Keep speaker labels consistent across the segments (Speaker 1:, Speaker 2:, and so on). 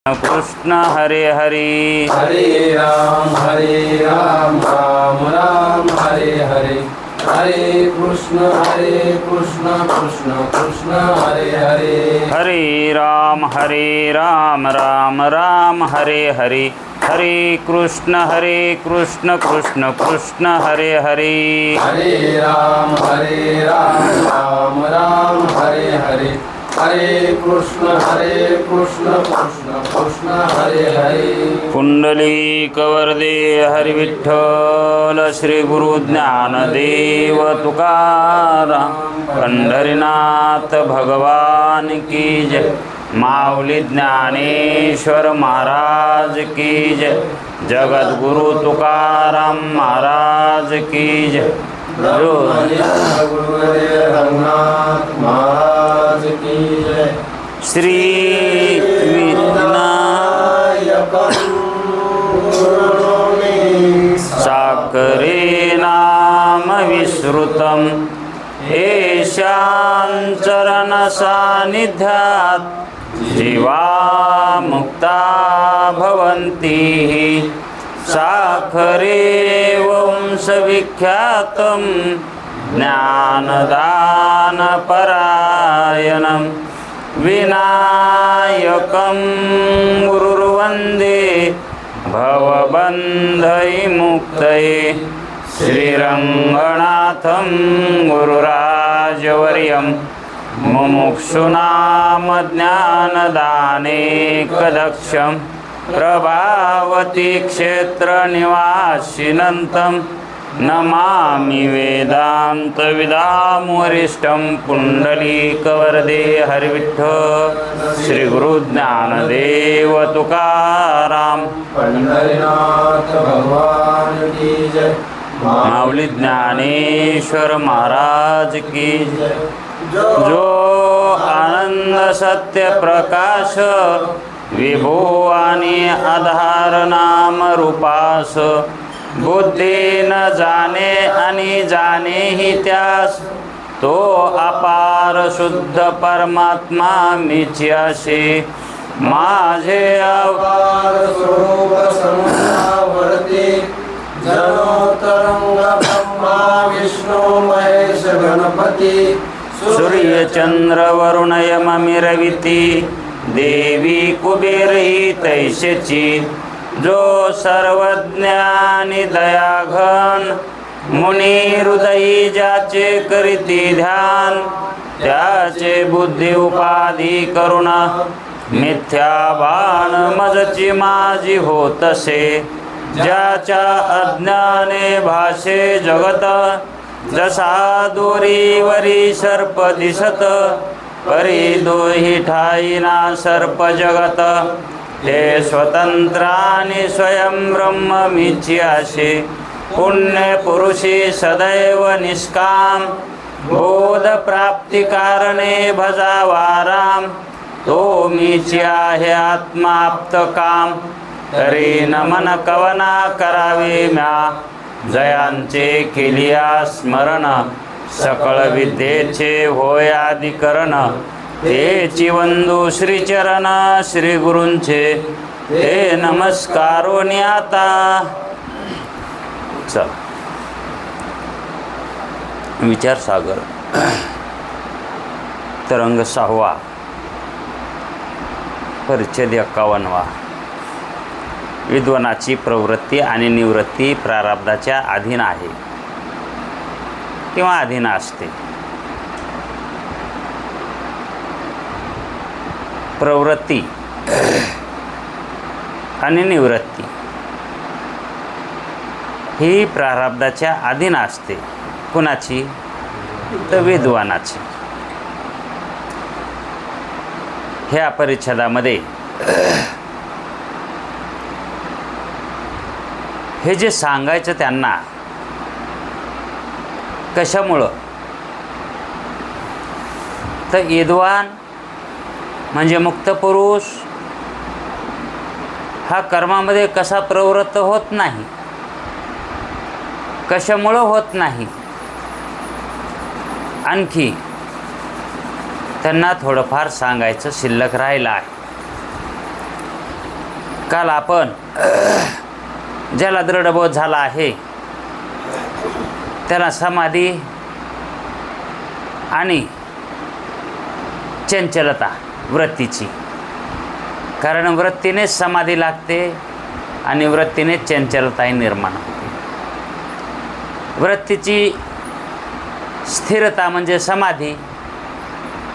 Speaker 1: कृष्ण हरे हरे
Speaker 2: हरे राम राम राम हरे हरे हरे कृष्ण कृष्ण कृष्ण हरे हरे
Speaker 1: हरे राम राम राम हरे हरे हरे कृष्ण कृष्ण कृष्ण हरे हरे
Speaker 2: हरे राम राम राम हरे हरे हरे कृष्ण कृष्ण कृष्ण हरे हरे
Speaker 1: पुंडलिक वरदे हरि विठ्ठल श्री गुरु ज्ञानदेव तुकाराम पंढरीनाथ भगवान की जय। माऊली ज्ञानेश्वर महाराज की जय। जगद्गुरु तुकाराम महाराज की जय।
Speaker 2: गुरुदेव रघुनाथ महाराज की जय।
Speaker 1: श्री विनायक साकरे नाम विश्रुतम येषां चरण सानिध्यात् जीवा मुक्ता भवन्ति। साखरे वंशविख्यातं ज्ञानदानपरायणं विनायकं गुरुर्वन्दे भवबन्धविमुक्तये। श्रीरङ्गनाथं गुरुराजवर्यं मुमुक्षूणां ज्ञानदानेकदक्षं प्रभावती क्षेत्रनिवासिनं नमामि वेदान्तविदामुरिष्टं। पुण्डलीकवरदे हरिविठ्ठल श्री गुरु ज्ञानदेव तुकाराम
Speaker 2: पंढरीनाथ भगवान की जय।
Speaker 1: माऊली ज्ञानेश्वर महाराज की जय। जो आनंद सत्य प्रकाश विभो आणि आधार नाम रूपास बुद्धी न जाणे आणि जाणे ही त्यास तो अपार शुद्ध परमात्मा मीची असे माझे
Speaker 2: अवतार स्वरूप समुद्रावरती जनो तरंग ब्रह्मा विष्णु महेश गणपती
Speaker 1: सूर्य चंद्र वरुण यम रविती देवी कुबेर ही तैसेची जो सर्वज्ञानी दयाघन मुनी हृदयी ज्याचे करीती ध्यान त्याचे बुद्धी उपाधी करुण मिथ्या बाण मजची माझी होतसे। ज्याच्या अज्ञाने भाषे जगत जसा दोरीवरी सर्प दिसत परी दोही ठाईना सर्प जगत ते स्वतंत्राने स्वयं ब्रह्म मीची असे पुण्य पुरुषी सदैव निष्काम बोध प्राप्ती कारणे भजावा राम तो मीची आहे आत्माप्त काम तरी नमन कवना करावे म्या जयांचे केलिया स्मरण सकळ विद्येचे होय आदिकरण तेची वंदू श्रीचरण श्री गुरूंचे ते नमस्कारोनी आता चल विचार सागर तरंग 6वा परिच्छेद 51वा विद्वानाची प्रवृत्ती आणि निवृत्ती प्रारब्धाच्या अधीन आहे किंवा अधीन असते। प्रवृत्ती आणि निवृत्ती ही प्रारब्धाच्या अधीन असते। कुणाची? तर विद्वानाची। ह्या परिच्छेदामध्ये हे जे सांगायचं त्यांना कशामुळं तर विद्वान म्हणजे मुक्त पुरुष हा कर्मामध्ये कसा प्रवृत्त होत नाही, कशामुळं होत नाही, आणखी त्यांना थोडंफार सांगायचं शिल्लक राहिलं आहे। काल आपण ज्याला दृढबोध झाला आहे त्याला समाधी आणि चंचलता वृत्तीची, कारण वृत्तीनेच समाधी लागते आणि वृत्तीनेच चंचलताही निर्माण होते. वृत्तीची स्थिरता म्हणजे समाधी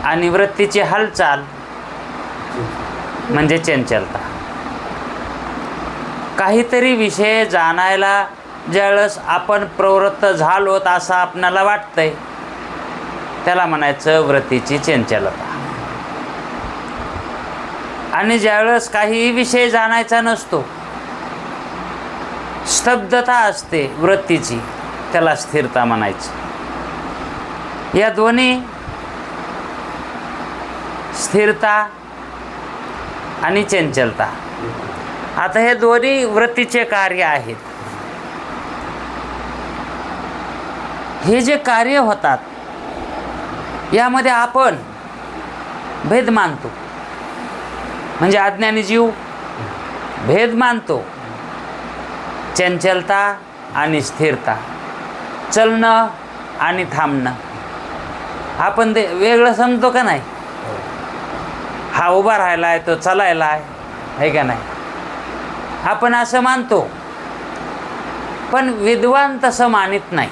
Speaker 1: आणि वृत्तीची हालचाल म्हणजे चंचलता. काहीतरी विषय जाणायला ज्यावेळेस आपण प्रवृत्त झालोत असं आपणाला वाटतंय त्याला म्हणायचं वृत्तीची चंचलता. आणि ज्यावेळेस काही विषय जाणायचा नसतो, स्तब्धता असते वृत्तीची, त्याला स्थिरता म्हणायची. या दोन्ही स्थिरता आणि चंचलता, आता हे दोन्ही वृत्तीचे कार्य आहेत. हे जे कार्य होतात यामध्ये आपण भेद मानतो, म्हणजे अज्ञानी जीव भेद मानतो. चंचलता आणि स्थिरता, चलणं आणि थांबणं आपण ते वेगळं समजतो का नाही? हा उभा राहिला आहे, तो चालायला आहे का नाही? आपण असं मानतो, पण विद्वान तसं मानित नाही.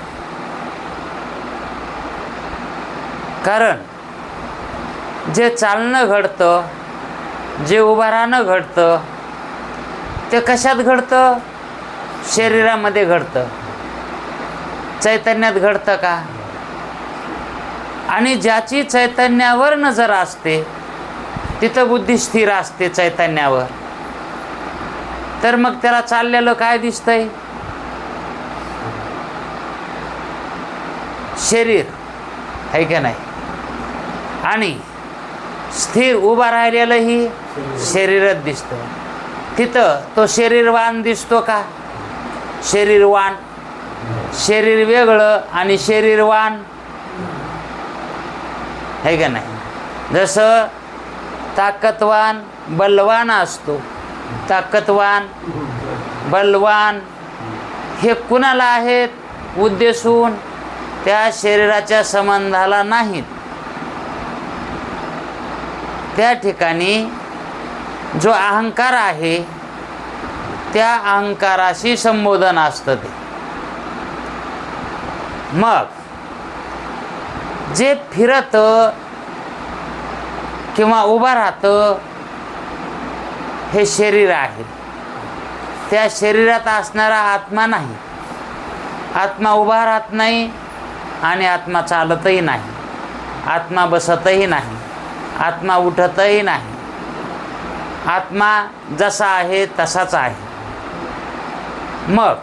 Speaker 1: कारण जे चालणं घडतं, जे उभं राहणं घडतं, ते कशात घडतं? शरीरामध्ये घडतं. चैतन्यात घडतं का? आणि ज्याची चैतन्यावर नजर असते तिथं बुद्धी स्थिर असते चैतन्यावर, तर मग त्याला चाललेलं काय दिसतंय? शरीर, आहे का नाही? आणि स्थिर उभा राहिलेलंही शरीरच दिसतं. तिथं तो शरीरवान दिसतो का? शरीरवान, शरीर वेगळं आणि शरीरवान, आहे का नाही? जसं ताकदवान बलवान असतो, ताकदवान बलवान हे कुणाला आहेत? उद्देशून त्या शरीराच्या संबंधाला नाहीत. त्या ठिकाणी जो अहंकार आहे त्या अहंकाराशी संबोधन असतं ते. मग जे फिरतं किंवा उभं राहतं हे शरीर आहे. त्या शरीरात असणारा आत्मा नाही. आत्मा उभा राहत नाही आणि आत्मा चालतही नाही. आत्मा बसतही नाही. आत्मा उठतही नाही. आत्मा जसा आहे तसाच आहे. मग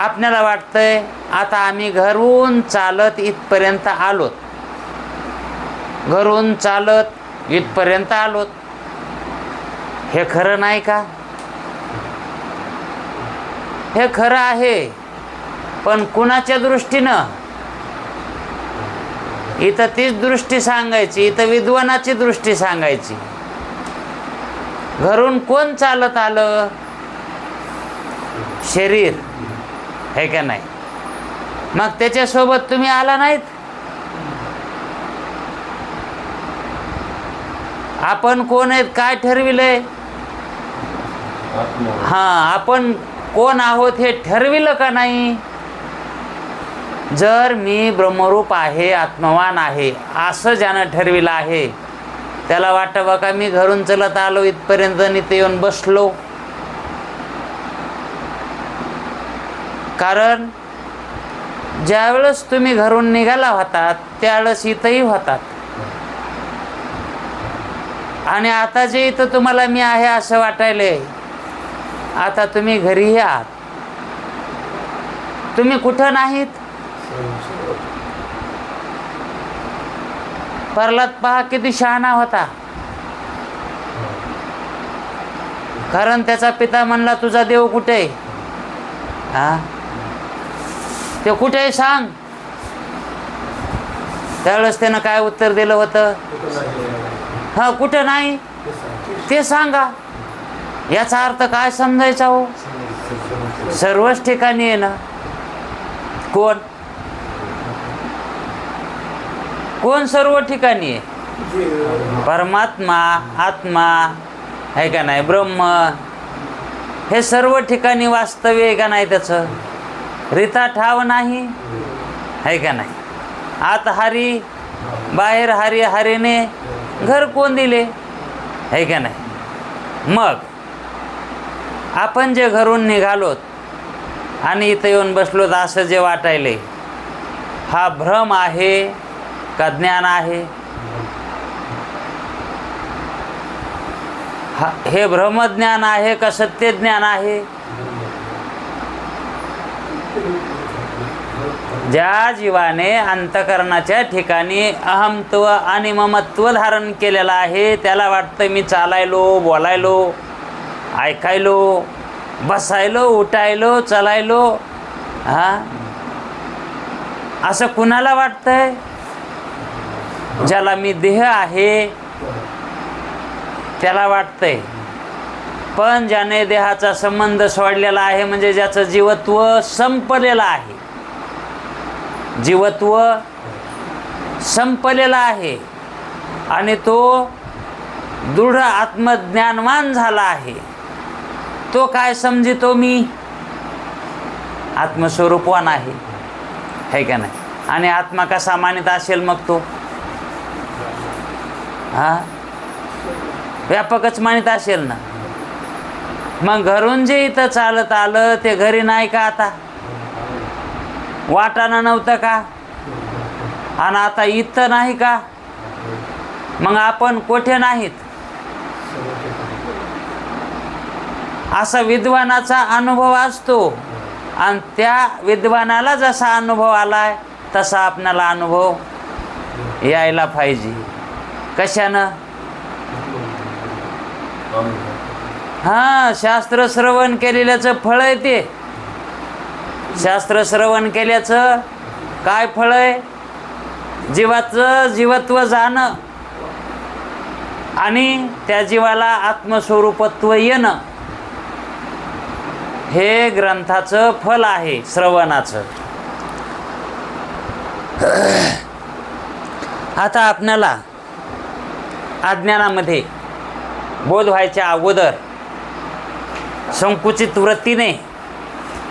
Speaker 1: आपल्याला वाटतंय आता आम्ही घरून चालत इथपर्यंत आलोत, घरून चालत इथपर्यंत आलोत. हे खरं नाही का? हे खरं आहे, पण कुणाच्या दृष्टीनं? इथं तीच दृष्टी सांगायची, इथं विद्वानाची दृष्टी सांगायची. घरून कोण चालत आलं? शरीर, है का नाही? मग त्याच्यासोबत तुम्ही आला नाहीत. आपण कोण आहेत काय ठरविलंय? हां, आपण कोण आहोत हे ठरविलं का नाही? जर मी ब्रह्मरूप आहे, आत्मवान आहे असं ज्यानं ठरविलं आहे त्याला वाटतं बघा मी घरून चलत आलो इथपर्यंत आणि इथे येऊन बसलो. कारण ज्यावेळेस तुम्ही घरून निघाला होतात त्यावेळेस इथंही होतात. आणि आता जे इथं तुम्हाला मी आहे असं वाटायलंय, आता तुम्ही घरीही आहात. तुम्ही कुठं नाहीत. प्रल्हाद पहा किती शहाणा होता. कारण त्याचा पिता म्हणला तुझा देव कुठे? हा, ते कुठे सांग. त्यावेळेस त्यानं काय उत्तर दिलं होतं? हा, कुठं नाही ते सांगा. याचा अर्थ काय समजायचा हो? सर्वच ठिकाणी आहे ना. कोण कोण सर्व ठिकाणी आहे? परमात्मा, आत्मा आहे का नाही, ब्रह्म, हे सर्व ठिकाणी वास्तव्य आहे का नाही? त्याचं रीता ठाव नाही आहे का नाही? आत हरी, बाहेर हरी, हरीने घर कोण दिले आहे का नाही? मग आपण जे घरून निघालोत आणि इथं येऊन बसलोत असं जे वाटायले, हा भ्रम आहे का ज्ञान आहे? हे भ्रमज्ञान आहे का सत्य ज्ञान आहे? ज्या जीवाने अंतकरणाच्या ठिकाणी अहमत्व आणि ममत्व धारण केलेलं आहे, त्याला वाटतं मी चालायलो, बोलायलो, ऐकायलो, बसायलो, उठायलो, चलायलो, असं कुणाला वाटतंय? ज्याला मी देह आहे त्याला वाटतंय. पण ज्याने देहाचा संबंध सोडलेला आहे, म्हणजे ज्याचं जीवत्व संपलेलं आहे, जीवत्व संपलेलं आहे आणि तो दृढ आत्मज्ञानवान झाला आहे, तो काय समजितो? मी आत्मस्वरूपवान आहे का नाही? आणि आत्मा कसा मानित असेल मग तो? व्यापकच मानित असेल ना. मग घरून जे इथं चालत आलं ते घरी नाही का? आता वाटाणं नव्हतं का? आणि आता इथं नाही का? मग आपण कोठे नाहीत? असा विद्वानाचा अनुभव असतो आणि त्या विद्वानाला जसा अनुभव आलाय तसा आपणाला अनुभव यायला पाहिजे. कशानं? शास्त्र श्रवण केलेल्याचं फळ आहे ते. शास्त्र श्रवण केल्याचं काय फळ आहे? जीवाचं जीवत्व जाणं आणि त्या जीवाला आत्मस्वरूपत्व येणं, हे ग्रंथाचं फल आहे, श्रवणाचं. आता आपल्याला अज्ञानामध्ये बोध व्हायच्या अगोदर संकुचित वृत्तीने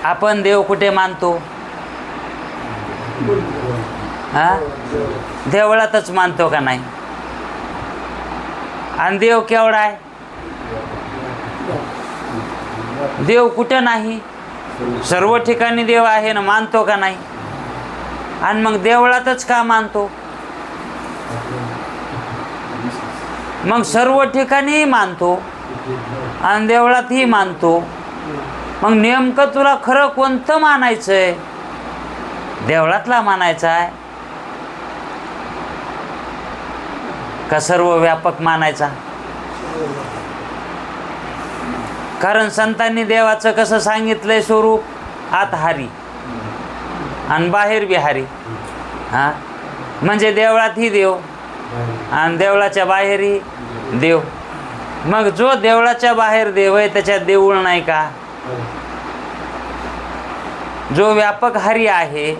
Speaker 1: आपण देव कुठे मानतो? देवळातच मानतो का नाही? आणि देव केवढा आहे? देव कुठे नाही? सर्व ठिकाणी देव आहे ना, मानतो का नाही? आणि मग देवळातच का मानतो? मग सर्व ठिकाणी मानतो आणि देवळातही मानतो. मग नेमकं तुला खरं कोणतं मानायचं आहे? देवळातला मानायचा आहे का सर्व व्यापक मानायचा? कारण संतांनी देवाचं कसं सांगितलंय स्वरूप? आत हारी आणि बाहेर बिहारी. म्हणजे देवळातही देव आणि देवळाच्या बाहेरही देव. मग जो देवळाच्या बाहेर देव आहे त्याच्यात देऊळ नाही का? जो व्यापक हरी आहे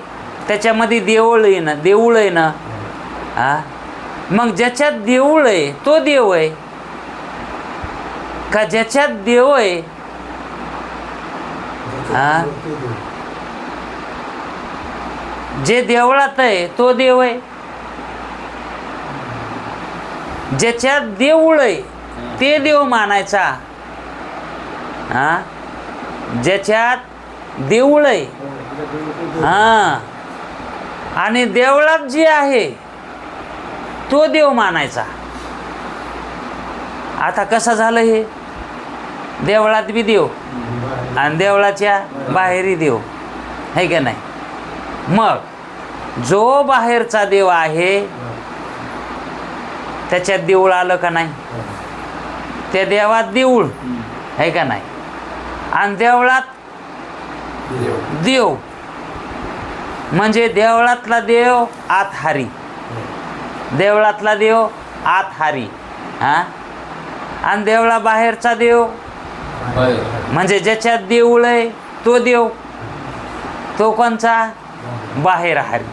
Speaker 1: त्याच्यामध्ये देऊळ आहे ना, देऊळ आहे ना. मग ज्याच्यात देऊळ आहे तो देव आहे का ज्याच्यात देव आहे? जे देवळात आहे तो देव आहे. ज्याच्यात देऊळ आहे ते देव मानायचा. ज्याच्यात देऊळ आहे आणि देवळात जे आहे तो देव मानायचा. आता कसं झालं हे? देवळात बी देव आणि देवळाच्या बाहेरही देव आहे का नाही? मग जो बाहेरचा देव आहे त्याच्यात देऊळ आलं का नाही? त्या देवात देऊळ आहे का नाही? आणि देवळात देव म्हणजे देवळातला देव आत हारी, देवळातला देव आत हारी. आणि देवळा बाहेरचा देव म्हणजे ज्याच्यात देऊळ आहे तो देव, तो कोणचा? बाहेर हारी,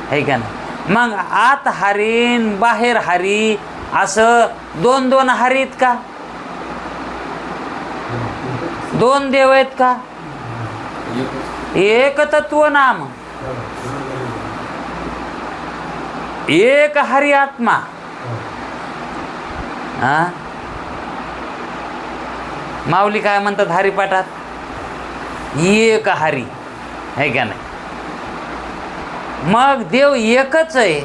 Speaker 1: आहे का नाही? मग आत हारीन बाहेर हारी असं दोन दोन हारीत का? दोन देव आहेत का? एक तत्व नाम, एक हरी आत्मा. हा, माऊली काय म्हणतात हरिपाठात? एक हरी, आहे का नाही? मग देव एकच आहे.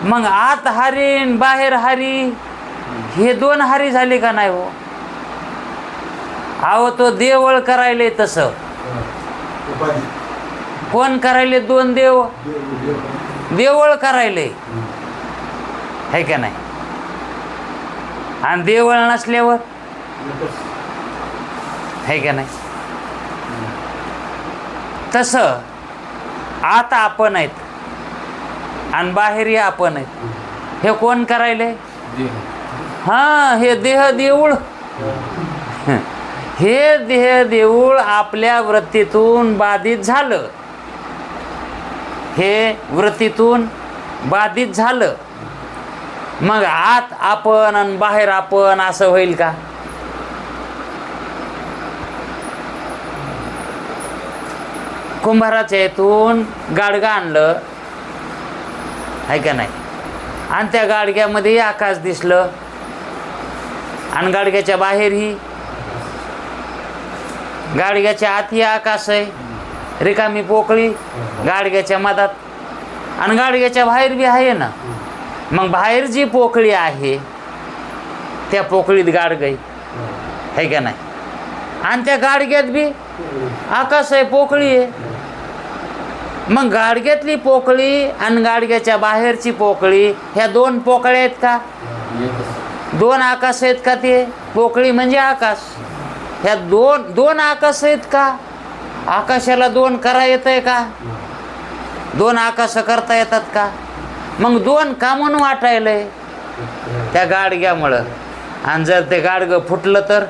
Speaker 1: मग आत हरी बाहेर हरी हे दोन हरी झाले का नाही हो? अहो तो देवळ करायले तसं कोण करायले? दोन देव देवळ करायले, है का नाही? आणि देवळ नसल्यावर है का नाही? तसं आता आपण आहेत आणि बाहेरही आपण आहेत. हे कोण करायले? हा, हे देह देऊळ. हे देह देऊळ आपल्या वृत्तीतून बाधित झालं. हे वृत्तीतून बाधित झालं. मग आत आपण आणि बाहेर आपण असं होईल का? कुंभाराच्या इथून गाडगं आणलं, आहे का नाही? आणि त्या गाडग्यामध्ये आकाश दिसलं आणि गाडग्याच्या बाहेरही, गाडग्याच्या आतही आकाश आहे, रिकामी पोकळी गाडग्याच्या मधात, आणि गाडग्याच्या बाहेर बी आहे ना. मग बाहेर जी पोकळी आहे त्या पोकळीत गाडगं आहे का नाही? आणि त्या गाडग्यात बी आकाश आहे, पोकळी आहे. मग गाडग्यातली पोकळी आणि गाडग्याच्या बाहेरची पोकळी ह्या दोन पोकळ्या आहेत का? दोन आकाश आहेत का? ते पोकळी म्हणजे आकाश. ह्या दोन दोन आकाश आहेत का? आकाशाला दोन करा येत आहे का? दोन आकाश करता येतात का? मग दोन का म्हणून वाटायलंय? त्या गाडग्यामुळं. आणि जर ते गाडगं फुटलं तर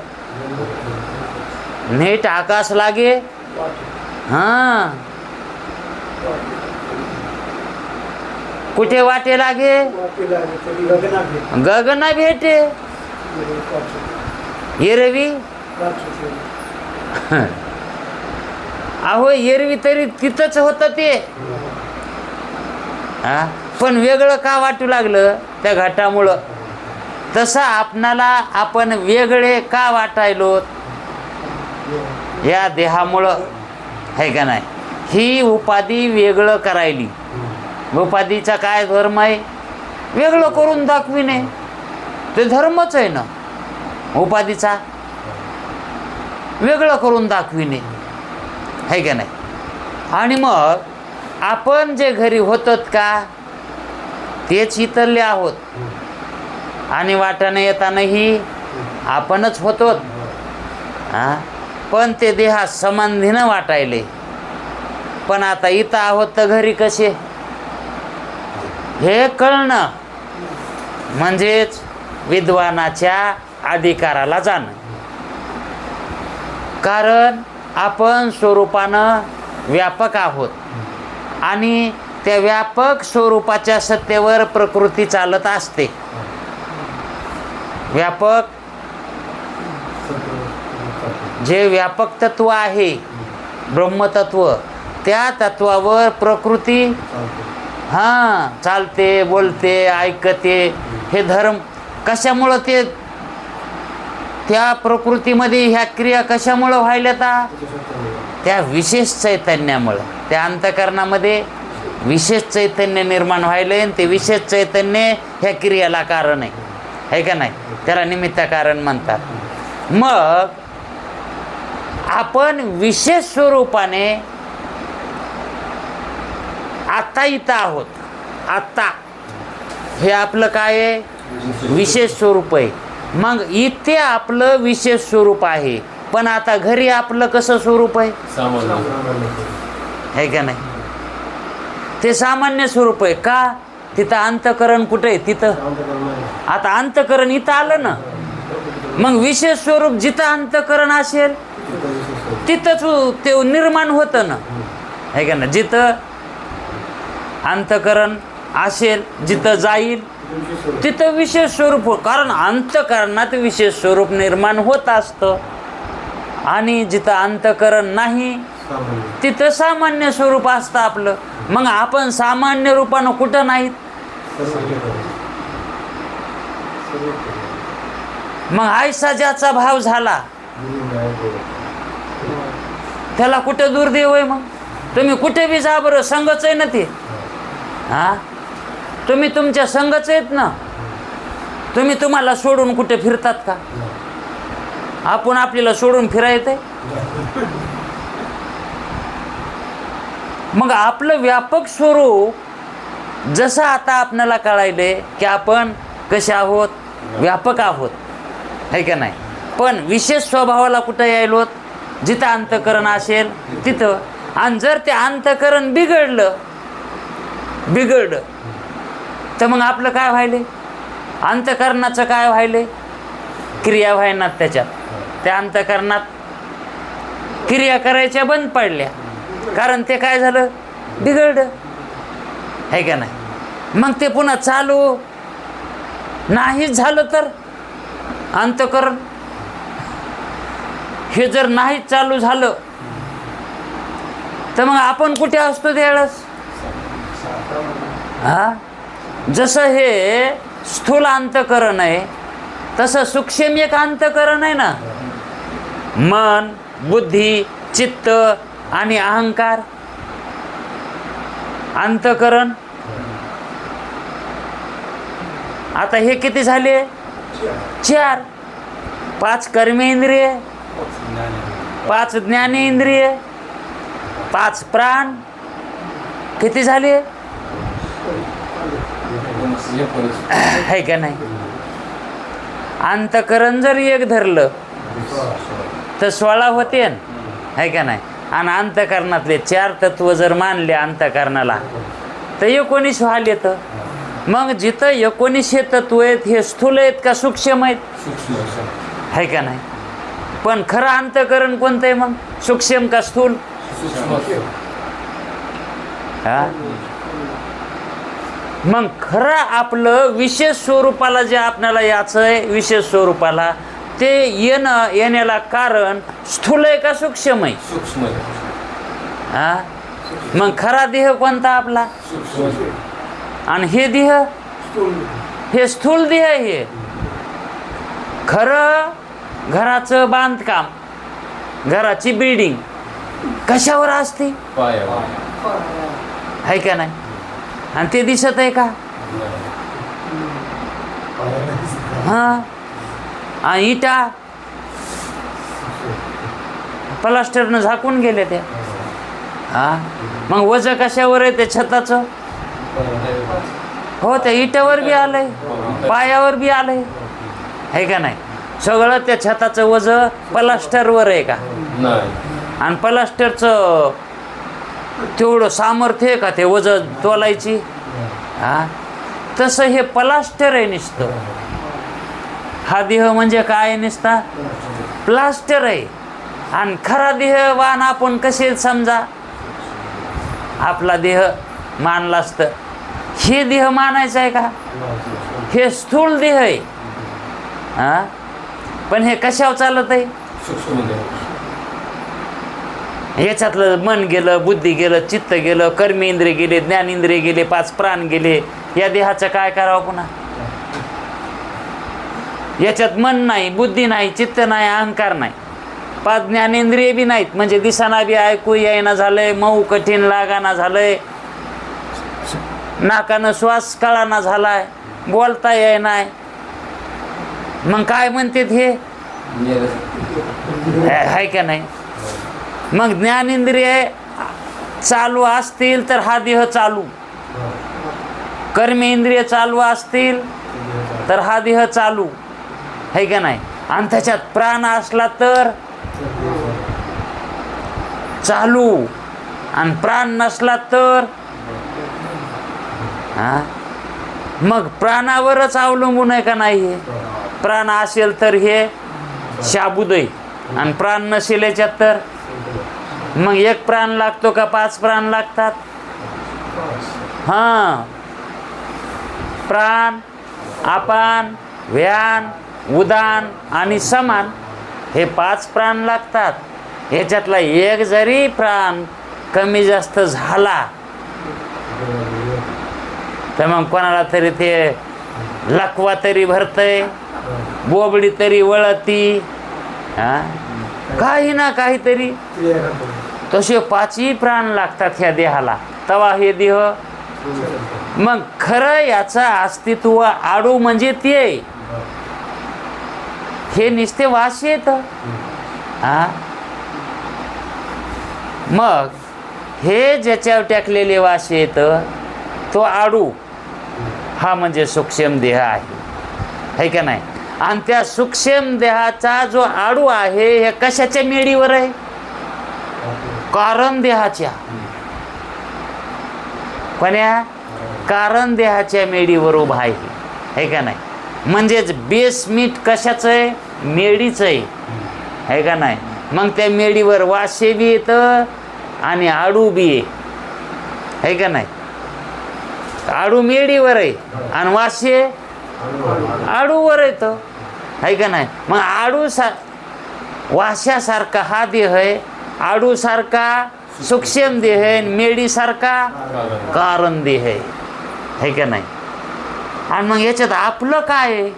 Speaker 1: नीट आकाश लागे. हां, कुठे वाटे लागे? गगना भेटे. एरवी अहो एरवी तरी तिथंच होतं ते. हा, पण वेगळं का वाटू लागलं? त्या घाटामुळं. तसं आपणाला आपण वेगळे का वाटायलो? या देहामुळं, है का नाही? ही उपाधी वेगळं करायली. उपाधीचा काय धर्म आहे? वेगळं करून दाखविणे. ते धर्मच आहे ना उपाधीचा, वेगळं करून दाखविणे, है का नाही? आणि मग आपण जे घरी होतात का तेच इतरले आहोत, आणि वाटाने येतानाही आपणच होतो. हां, पण ते देहा संबंधीनं वाटायले. पण आता इथं आहोत तर घरी कसे? हे कळणं म्हणजेच विद्वानाच्या अधिकाराला जाणं. कारण आपण स्वरूपानं व्यापक आहोत आणि त्या व्यापक स्वरूपाच्या सत्तेवर प्रकृती चालत असते. व्यापक जे व्यापक तत्व आहे ब्रह्मतत्व, त्या तत्वावर प्रकृती हां चालते, बोलते, ऐकते. हे धर्म कशामुळं? ते त्या प्रकृतीमध्ये ह्या क्रिया कशामुळं व्हायला? त्या विशेष चैतन्यामुळं. त्या अंतःकरणामध्ये विशेष चैतन्य निर्माण व्हायले आणि ते विशेष चैतन्य ह्या क्रियाला कारण आहे का नाही? त्याला निमित्त कारण म्हणतात. मग आपण विशेष स्वरूपाने आता इथं आहोत. आता हे आपलं काय आहे? विशेष स्वरूप आहे. मग इथे आपलं विशेष स्वरूप आहे. पण आता घरी आपलं कसं स्वरूप आहे? है का नाही? ते सामान्य स्वरूप आहे का? तिथं अंतःकरण कुठे आहे? तिथं आता अंतःकरण इथं आलं ना. मग विशेष स्वरूप जिथं अंतःकरण असेल तिथंच ते निर्माण होतं ना, आहे का ना. जिथं अंतःकरण असेल, जिथं जाईल तिथं विशेष स्वरूप कारण अंतःकरणात विशेष स्वरूप निर्माण होत असतं. आणि जिथं अंतःकरण नाही तिथं सामान्य स्वरूप असतं आपलं. मग आपण सामान्य रूपानं कुठं नाहीत. मग आयसा ज्याचा भाव झाला त्याला कुठं दुर्दैव आहे. मग तुम्ही कुठे बी जा बरं, संघच आहे ना ते. हा, तुम्ही तुमच्या संघच आहेत ना. तुम्ही तुम्हाला सोडून कुठे फिरतात का? आपण आपल्याला सोडून फिरायचंय. मग आपलं व्यापक स्वरूप जसं आता आपल्याला कळायले की आपण कसे आहोत, व्यापक आहोत, है का नाही. पण विशेष स्वभावाला कुठं यायलो, जिथं अंतःकरण असेल तिथं. आणि जर ते अंतःकरण बिघडलं तर मग आपलं काय व्हायले, अंतःकरणाचं काय व्हायले, क्रिया व्हायनात त्याच्यात. त्या अंतःकरणात क्रिया करायच्या बंद पडल्या, कारण ते काय झालं, बिघडलं, है का नाही. मग ते पुन्हा चालू नाहीच झालं तर अंतःकरण हे जर नाही चालू झालं तर मग आपण कुठे असतो त्यावेळेस. हा, जसं हे स्थूल अंतःकरण आहे तसं सूक्ष्म एक अंतःकरण आहे ना. मन, बुद्धी, चित्त आणि अहंकार अंतःकरण. आता हे किती झाले, 4. 5 कर्मेंद्रिय, 5 ज्ञानेंद्रिय, 5 प्राण, किती झाले, है का नाही. अंतःकरण जर एक धरलं तर 16 होते, है का नाही. आणि अंतःकरणातले 4 तत्व जर मानले अंतःकरणाला तर 19 व्हाल येतं. मग जिथं 19 तत्व आहेत हे स्थूल आहेत का सूक्ष्म आहेत, है का नाही. पण खरं अंतःकरण कोणतं आहे मग, सूक्ष्म का स्थूल. हा, मग खरं आपलं विशेष स्वरूपाला जे आपल्याला याचं आहे, विशेष स्वरूपाला ते येण्याला कारण स्थूल आहे का सूक्ष्म आहे. हा, मग खरा देह कोणता आपला, आणि हे देह हे स्थूल देह. हे खरं घराचं बांधकाम, घराची बिल्डिंग कशावर असते, है का नाही. आणि ते दिसत आहे का, हा. आणि इटा प्लास्टरनं झाकून गेले त्या. हा, मग वजन कशावर आहे, ते छताचं. हो, त्या इटावर बी आलंय, पायावर बी आलंय, है का नाही. सगळं त्या छताचं वजन प्लास्टरवर आहे का, आणि प्लास्टरचं तेवढं सामर्थ्य आहे का ते वजन तोलायची. हा, तसं हे प्लास्टर आहे नुसतं. हा देह म्हणजे काय, नुसता प्लास्टर आहे. आणि खरा देहवान आपण कसे समजा, आपला देह मानला असतं. हे देह मानायचं आहे का, हे स्थूल देह आहे. हा, पण हे कशावर चालत आहे, याच्यातलं मन गेलं, बुद्धी गेलं, चित्त गेलं, कर्मेंद्रिय गेले, ज्ञानेंद्रिय गेले, 5 प्राण गेले. या देहाचं काय करावं पुन्हा. याच्यात मन नाही, बुद्धी नाही, चित्त नाही, अहंकार नाही, 5 ज्ञानेंद्रिय बी नाहीत. म्हणजे दिसाना बी ऐकू येईना झालंय, मऊ कठीण लागाना झालंय, नाकानं श्वास कळाना झालाय, बोलता येईना. मग काय म्हणतात हे, आहे का नाही. मग ज्ञानेंद्रिय चालू असतील तर हा देह चालू, कर्मेंद्रिय चालू असतील तर हा देह चालू, है का नाही. आणि त्याच्यात प्राण असला तर चालू, आणि प्राण नसला तर हा, मग प्राणावरच अवलंबून आहे का नाही. हे प्राण असेल तर हे शाबुदय आणि प्राण नसेल याच्यात तर मग एक प्राण लागतो का 5 प्राण लागतात? हां, प्राण, अपान, व्यान, उदान आणि समान हे 5 प्राण लागतात. ह्याच्यातला एक जरी प्राण कमी जास्त झाला तर मग कोणाला तरी ते लकवा तरी भरतय, बोबडी तरी वळती, काही ना काहीतरी. तसे 5ही प्राण लागतात ह्या देहाला. तवा हे देह मग खरं याचं अस्तित्व आडू म्हणजे ते हे नुसते वास येत. मग हे ज्याच्यावर टाकलेले वास येत तो आडू हा म्हणजे सूक्ष्म देह आहे का नाही? आणि त्या सूक्ष्म देहाचा जो आडू आहे हे कशाच्या मेडीवर आहे? कारण देहाच्या. कोण्या? कारण देहाच्या मेडीवर उभा आहे का नाही? म्हणजेच बेसमीट कशाचं आहे? मेडीचं आहे का नाही? मग त्या मेडीवर वासे बी येतं आणि आडू बी आहे का नाही? आडू मेडीवर आहे आणि वासे आडूवर येतं आहे का नाही? मग वाशासारखा हा देह आहे, आडूसारखा सूक्ष्म देह आहे, मेडीसारखा कारण देह आहे का नाही? आणि मग याच्यात आपलं काय आहे?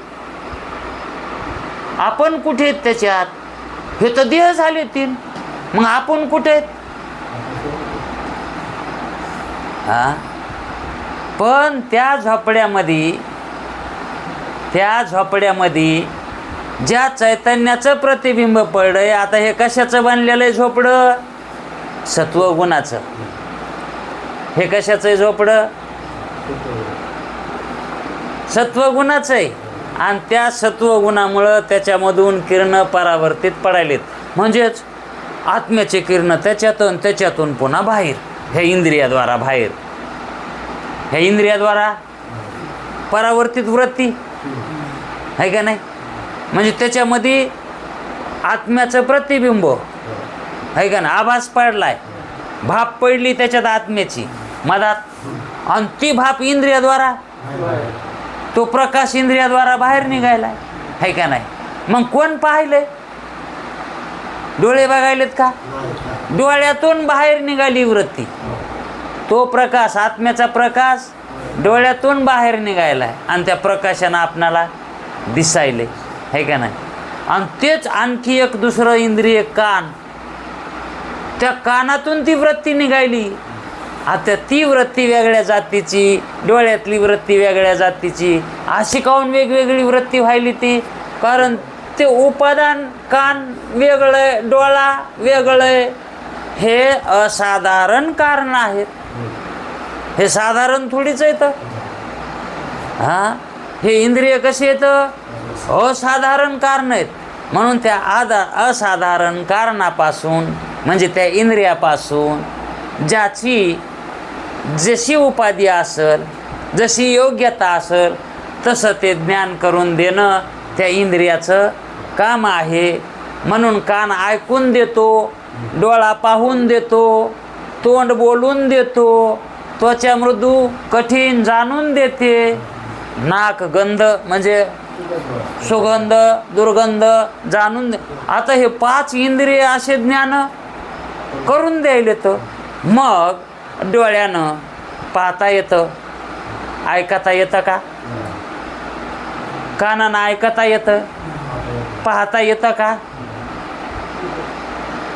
Speaker 1: आपण कुठे आहेत त्याच्यात? हे तर देह झाले 3, मग आपण कुठे आहेत? पण त्या झोपड्यामध्ये ज्या चैतन्याचं प्रतिबिंब पडलंय, आता हे कशाचं बनलेलं आहे झोपडं? सत्वगुणाचं. हे कशाचं आहे झोपडं? सत्वगुणाचं आहे. आणि त्या सत्वगुणामुळं त्याच्यामधून किरण परावर्तित पडायलेत, म्हणजेच आत्म्याचे किरण त्याच्यातून पुन्हा बाहेर, ह्या इंद्रियाद्वारा बाहेर, ह्या इंद्रियाद्वारा परावर्तित वृत्ती आहे का नाही? म्हणजे त्याच्यामध्ये आत्म्याचं प्रतिबिंब आहे का ना? आभास पडलाय, भाप पडली त्याच्यात आत्म्याची मधात, आणि ती भाप इंद्रियाद्वारा, तो प्रकाश इंद्रियाद्वारा बाहेर निघायलाय आहे का नाही? मग कोण पाहिलंय? डोळे बघायलेत का? डोळ्यातून बाहेर निघाली वृत्ती, तो प्रकाश, आत्म्याचा प्रकाश डोळ्यातून बाहेर निघायलाय आणि त्या प्रकाशानं आपणाला दिसायले आहे का नाही? आणि तेच आणखी एक दुसरं इंद्रिय कान, त्या कानातून ती वृत्ती निघाली. आता ती वृत्ती वेगळ्या जातीची, डोळ्यातली वृत्ती वेगळ्या जातीची, अशी काहून वेगवेगळी वृत्ती व्हायली ती? कारण ते उपादान, कान वेगळं, डोळा वेगळं, हे असाधारण कारण आहेत. हे साधारण थोडीच येतं. हे इंद्रिय कसे येतं? असाधारण कारण आहेत. म्हणून त्या असाधारण कारणापासून, म्हणजे त्या इंद्रियापासून ज्याची जशी उपाधी असेल, जशी योग्यता असेल, तसं ते ज्ञान करून देणं त्या इंद्रियाचं काम आहे. म्हणून कान ऐकून देतो, डोळा पाहून देतो, तोंड बोलून देतो, त्वचा मृदू कठीण जाणून देते, नाक गंध म्हणजे सुगंध दुर्गंध जाणून दे. आता हे 5 इंद्रिय असे ज्ञान करून द्यायला येतं. मग डोळ्यानं पाहता येतं, ऐकता येतं का? कानानं ऐकता येतं, पाहता येतं का?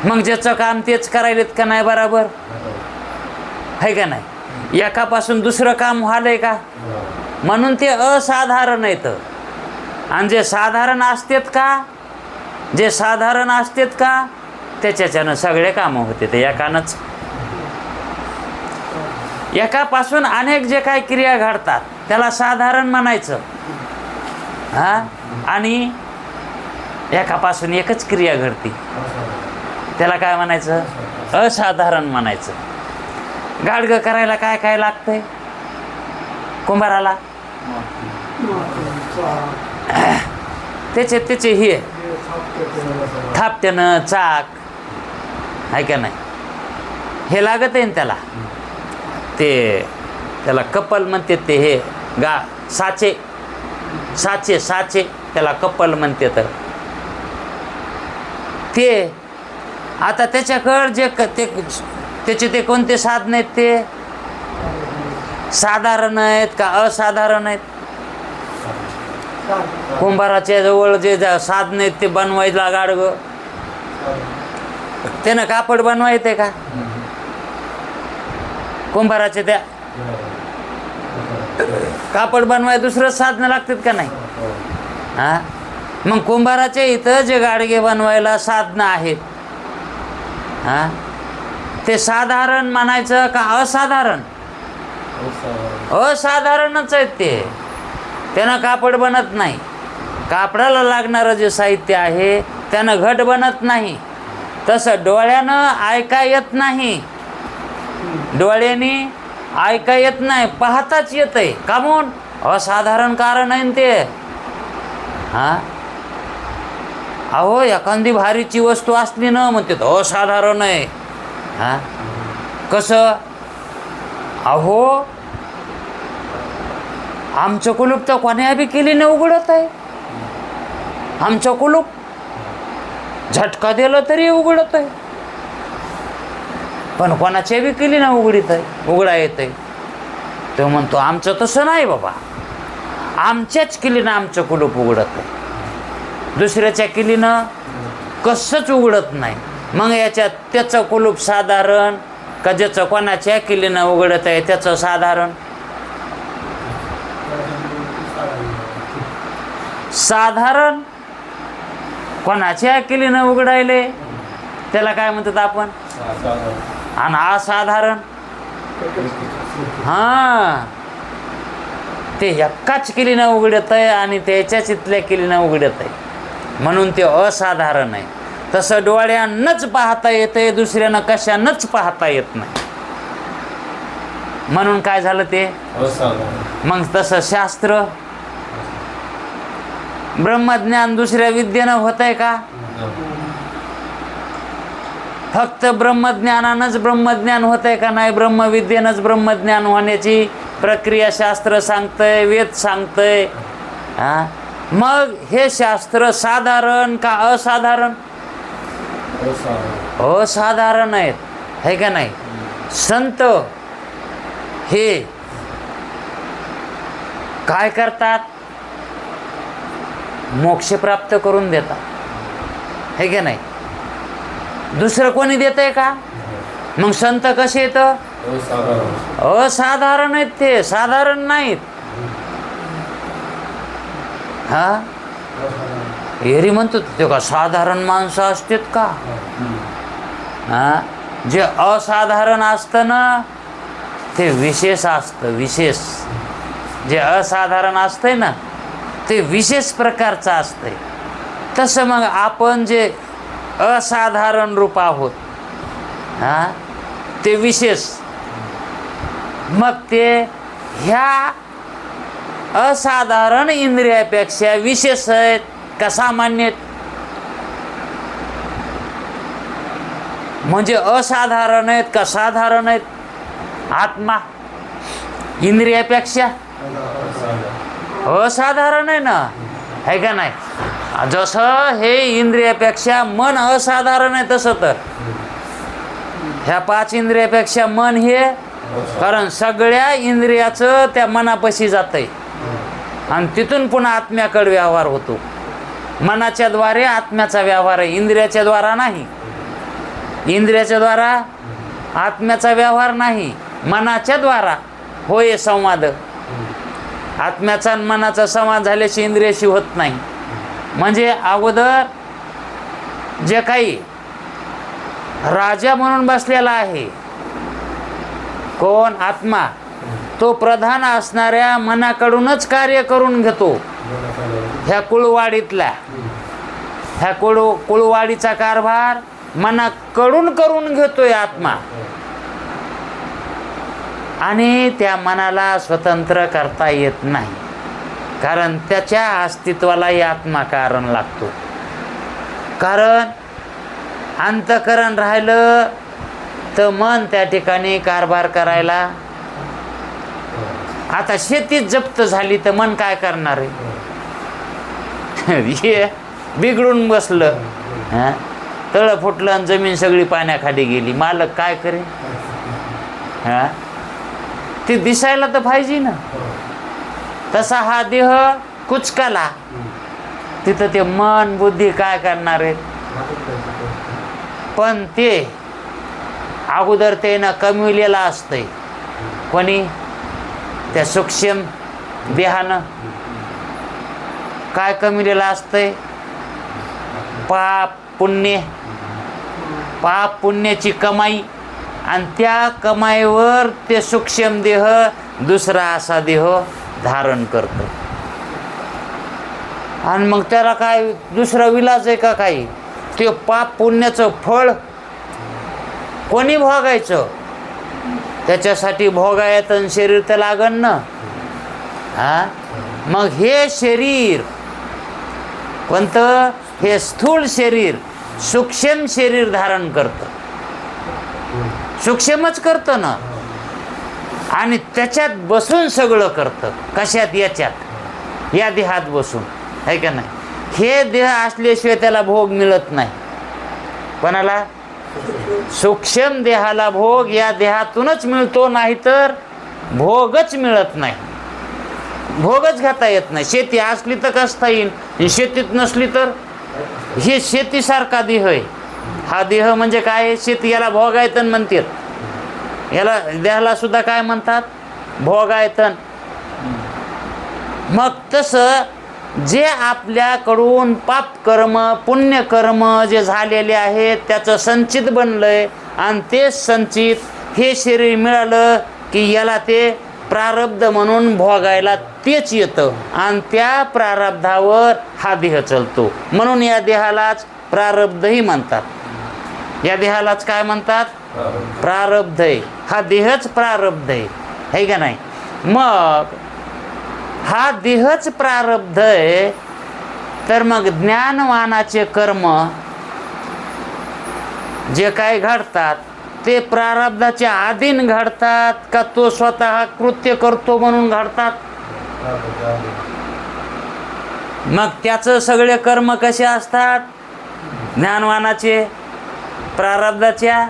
Speaker 1: मग ज्याचं काम तेच करायलेत का नाही बरोबर आहे का नाही? एकापासून दुसरं काम व्हायलंय का? म्हणून ते असाधारण येतं. आणि जे साधारण असतात का, त्याच्यानं सगळे कामं होते ते एकानंच. एकापासून अनेक जे काही क्रिया घडतात त्याला साधारण म्हणायचं. आणि एकापासून एकच क्रिया घडती त्याला काय म्हणायचं? असाधारण म्हणायचं. गाडगं करायला काय काय लागतंय कुंभाराला? त्याचे हे थापट्यानं चाक आहे का नाही, हे लागत आहे ना त्याला. त्याला कपल म्हणते ते, हे साचे साचे साचे त्याला कपल म्हणते. तर ते आता त्याच्याकडं जे त्याचे ते कोणते साधन आहेत, ते साधारण आहेत का असाधारण आहेत? कुंभाराच्या जवळ जे साधन आहेत ते बनवायला गाडगं, त्यानं कापड बनवायचं का? कुंभाराचे त्या कापड बनवाय दुसरं साधनं लागतात का नाही? हा, मग कुंभाराच्या इथं जे गाडगे बनवायला साधनं आहेत, हा, ते साधारण म्हणायचं का असाधारण? असाधारणच आहेत ते. त्यानं कापड बनत नाही. कापडाला लागणारं जे साहित्य आहे त्यानं घट बनत नाही. तसं डोळ्यानं ऐका येत नाही, डोळ्याने ऐका येत नाही, पाहताच येत आहे. का म्हणून? असाधारण कारण आहे ते. हा, अहो एखादी भारीची वस्तू असली ना म्हणते तर असाधारण आहे. हा, कसं? अहो आमचं कुलूप तर कोण्या बी केलीनं उघडत आहे. आमचं कुलूप झटका दिलं तरी उघडत आहे, पण कोणाच्या बी केलीनं उघडीत आहे, उघडा येत आहे. तो म्हणतो आमचं तसं नाही बाबा, आमच्याच केलीनं आमचं कुलूप उघडत आहे, दुसऱ्याच्या केलीनं कसंच उघडत नाही. मग याच्यात त्याचं कुलूप साधारण का ज्याचं कोणाच्या केलीनं उघडत आहे त्याचं साधारण? साधारण कोणाच्या केलीनं उघडायले त्याला काय म्हणतात आपण? आणि असाधारण, हा, ते एकाच केलीनं उघडत आहे आणि त्याच्याच इथल्या केलीनं उघडत आहे, म्हणून ते असाधारण आहे. तसं डोळ्यानंच पाहता येतंय, दुसऱ्यानं कशानंच पाहता येत नाही. म्हणून काय झालं ते? मग तसं शास्त्र ब्रह्मज्ञान दुसऱ्या विद्येनं होत आहे का? फक्त ब्रह्मज्ञानानंच ब्रह्मज्ञान होत आहे का? नाही, ब्रह्मविद्येनंच ब्रह्मज्ञान होण्याची प्रक्रिया शास्त्र सांगतंय, वेद सांगतंय. हा, मग हे शास्त्र साधारण का असाधारण? असाधारण आहेत, है का नाही? संत हे काय करतात? मोक्ष प्राप्त करून देतात, है का नाही? दुसरं कोणी देत आहे का? मग संत कसे येतं? असाधारण आहेत, ते साधारण नाहीत. हा, एरी म्हणतो ते का साधारण माणसं असतात का? हा, जे असाधारण असतं ना ते विशेष असतं, विशेष. जे असाधारण असतंय ना ते विशेष प्रकारचं असतंय. तसं मग आपण जे असाधारण रूप आहोत, हा, ते विशेष. मग ते ह्या असाधारण इंद्रियापेक्षा विशेष आहेत का सामान्य आहेत? म्हणजे असाधारण आहेत का साधारण आहेत? आत्मा इंद्रियापेक्षा असाधारण आहे ना, है का नाही? जसं हे इंद्रियापेक्षा मन असाधारण आहे, तसं तर ह्या 5 इंद्रियापेक्षा मन हे, कारण सगळ्या इंद्रियाचं त्या मनापाशी जातंय आणि तिथून पुन्हा आत्म्याकडे व्यवहार होतो. मनाच्या द्वारे आत्म्याचा व्यवहार आहे, इंद्रियाच्या द्वारा नाही. इंद्रियाच्या द्वारा आत्म्याचा व्यवहार नाही, मनाच्या द्वारा होय संवाद. आत्म्याचा आणि मनाचा संवाद झाल्याशी इंद्रियाशी होत नाही. म्हणजे अगोदर जे काही राजा म्हणून बसलेला आहे, कोण? आत्मा. तो प्रधान असणाऱ्या मनाकडूनच कार्य करून घेतो. ह्या कुळवाडीतला, ह्या कुळवाडीचा कारभार मनाकडून करून घेतोय आत्मा. आणि त्या मनाला स्वतंत्र करता येत नाही, कारण त्याच्या अस्तित्वालाही आत्मा कारण लागतो. कारण अंतःकरण राहिलं तर मन त्या ठिकाणी कारभार करायला. आता शेतीच जप्त झाली तर मन काय करणार आहे? हे बिघडून बसलं, तळं फुटलं आणि जमीन सगळी पाण्याखाली गेली, मालक काय करेल? ती दिसायला तर पाहिजे ना. तसा हा देह कुचकाला, तिथं ते मन बुद्धी काय करणार आहे? पण ते अगोदर ते ना कमविलेला असतंय. कोणी? त्या सूक्ष्म देहानं काय कमविलेलं असतंय? पाप पुण्य, पाप पुण्याची कमाई. आणि त्या कमाईवर ते सूक्ष्म देह दुसरा असा देह धारण करतो. आणि मग त्याला काय दुसरा विलाज आहे का काही? ते पाप पुण्याचं फळ कोणी भोगायचं? त्याच्यासाठी भोगायचं शरीर तर लागन ना. मग हे शरीर कोणतं? हे स्थूल शरीर सूक्ष्म शरीर धारण करतं, सूक्ष्मच करतं ना. आणि त्याच्यात बसून सगळं करतं. कशात? याच्यात, या देहात बसून, आहे का नाही? हे देह असल्याशिवाय त्याला भोग मिळत नाही. कोणाला? सूक्ष्म देहाला भोग या देहातूनच मिळतो, नाहीतर भोगच मिळत नाही, भोगच घेता येत नाही. शेती असली तर कसता येईल, शेतीत नसली तर? हे शेतीसारखा देह आहे हा. देह म्हणजे काय? शेती. याला भोगायतन म्हणतात. याला देहाला सुद्धा काय म्हणतात? भोगायतन. मग तसं जे आपल्याकडून पापकर्म पुण्यकर्म जे झालेले आहेत त्याचं संचित बनलंय, आणि ते संचित हे शरीर मिळालं की याला ते प्रारब्ध म्हणून भोगायला तेच येतं, आणि त्या प्रारब्धावर हा देह चालतो. म्हणून या देहालाच प्रारब्धही म्हणतात. या देहालाच काय म्हणतात? प्रारब्ध आहे. हा देहच प्रारब्ध आहे का नाही? मग हा देहच प्रारब्ध आहे, तर मग ज्ञानवानाचे कर्म जे काय घडतात ते प्रारब्धाच्या अधीन घडतात का तो स्वतः कृत्य करतो म्हणून घडतात? मग त्याचं सगळे कर्म कसे असतात? ज्ञानवानाचे प्रारब्धाच्या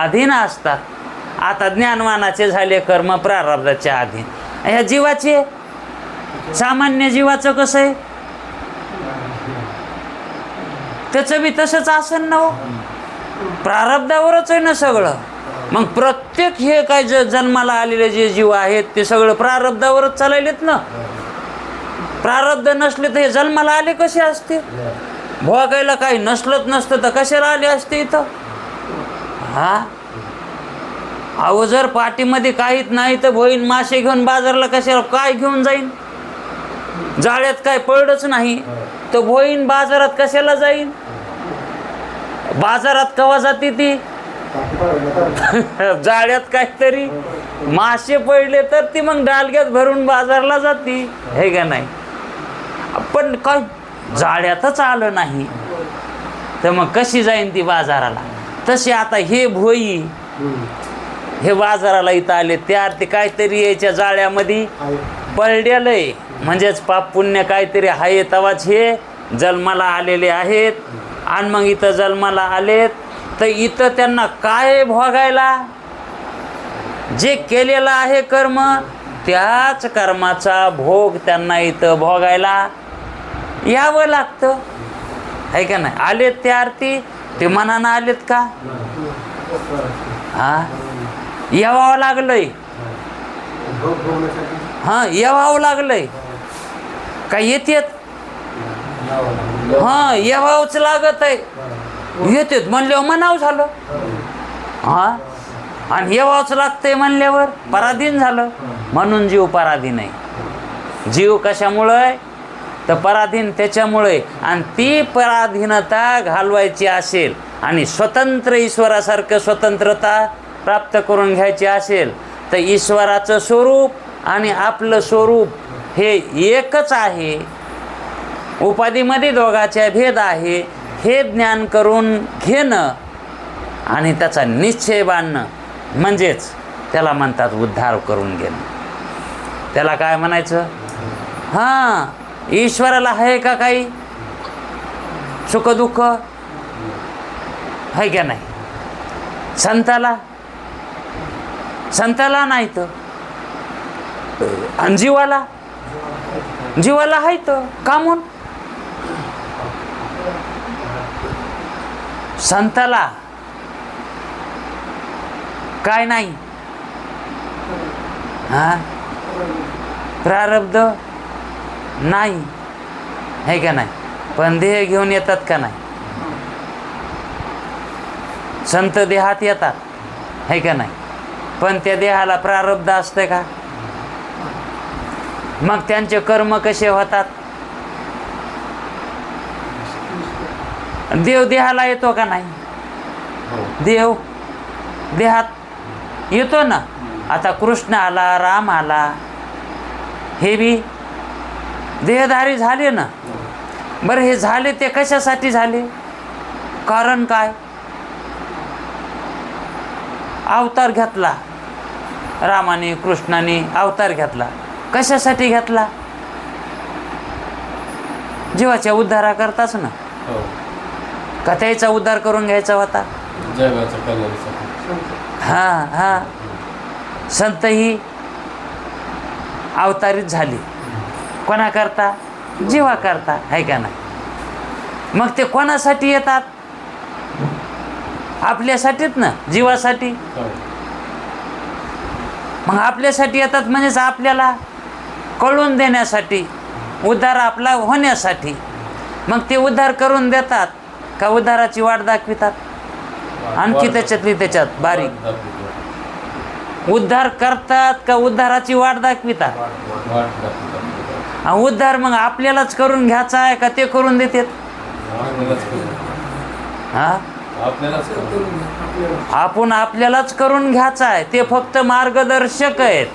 Speaker 1: अधीन असतात. आता ज्ञानवानाचे झाले कर्म प्रारब्धाच्या अधीन. ह्या जीवाचे, सामान्य जीवाचं कसं आहे? त्याचं बी तसंच असेल ना हो. प्रारब्धावरच आहे ना सगळं. मग प्रत्येक हे काय जन्माला आलेले जे जीव आहेत ते सगळं प्रारब्धावरच चाललेत ना. प्रारब्ध नसले तर हे जन्माला आले कसे असते? भोगायला काही नसलंच नसतं तर कशाला आले असते इथं? अहो जर पाठीमध्ये काहीच नाही तर भोईन मासे घेऊन बाजारला कशाला काय घेऊन जाईन? जाळ्यात काय पडलंच नाही तर भोईन बाजारात कशाला जाईन? बाजारात कवा जाते ती? जाळ्यात काहीतरी मासे पडले तर ती मग डालग्यात भरून बाजारला जाती, हे का नाही? पण काय जाळ्यातच आलं नाही तर मग कशी जाईन ती बाजाराला? तसे आता हे भोई हे बाजाराला इथं आले त्यार ते काहीतरी याच्या जाळ्यामध्ये पडलेलं आहे, म्हणजेच पाप पुण्य काहीतरी आहे तवाच हे जन्माला आलेले आहेत. आणि मग इथं जन्माला आलेत तर इथं त्यांना काय भोगायला? जे केलेलं आहे कर्म त्याच कर्माचा भोग त्यांना इथं भोगायला यावं लागतं, आहे का नाही? आलेत ते आरती ते मनानं आलेत का? यावं लागलंय. यावं लागलंय का? येतेत? यावंच लागत आहे. येतेत म्हणल्यावर म्हणावं झालं. आणि यावंच लागतंय म्हणल्यावर पराधीन झालं. म्हणून जीव पराधीन आहे. जीव कशामुळे? तर पराधीन त्याच्यामुळे. आणि ती पराधीनता घालवायची असेल आणि स्वतंत्र ईश्वरासारखं स्वतंत्रता प्राप्त करून घ्यायची असेल तर ईश्वराचं स्वरूप आणि आपलं स्वरूप हे एकच आहे. उपाधीमध्ये दोघाचा भेद आहे हे ज्ञान करून घेणं आणि त्याचा निश्चय बांधणं म्हणजेच त्याला म्हणतात उद्धार करून घेणं. त्याला काय म्हणायचं? हां, ईश्वराला आहे का काही सुखदुःख? आहे का नाही? संताला नाही तर, आणि जीवाला आहे तर. का म्हणून? संताला काय नाही, हा प्रारब्ध नाही, आहे का नाही? पण देह घेऊन येतात का नाही? संत देहात येतात, आहे का नाही? पण त्या देहाला प्रारब्ध असते का? मग त्यांचे कर्म कसे होतात? देव देहाला येतो का नाही? देव देहात येतो ना. आता कृष्ण आला, राम आला, हे बी देहधारी झाले ना. बरं, हे झाले ते कशासाठी झाले? कारण काय? अवतार घेतला रामाने, कृष्णाने अवतार घेतला. कशासाठी घेतला? जीवाच्या उद्धाराकरताच ना. का त्याचा उद्धार करून घ्यायचा होता? हा, संत ही अवतारित झाली कोणाकरता? जीवाकरता, आहे का नाही? मग ते कोणासाठी येतात? आपल्यासाठीच ना, जीवासाठी. मग आपल्यासाठी येतात म्हणजेच आपल्याला कळून देण्यासाठी, उद्धार आपला होण्यासाठी. मग ते उद्धार करून देतात का उद्धाराची वाट दाखवितात? आणखी त्याच्यात बारीक उद्धार करतात का उद्धाराची वाट दाखवितात? उद्धार मग आपल्यालाच करून घ्यायचा आहे का ते करून देतात? हा, आपण आपल्यालाच करून घ्यायचं आहे. ते फक्त मार्गदर्शक आहेत,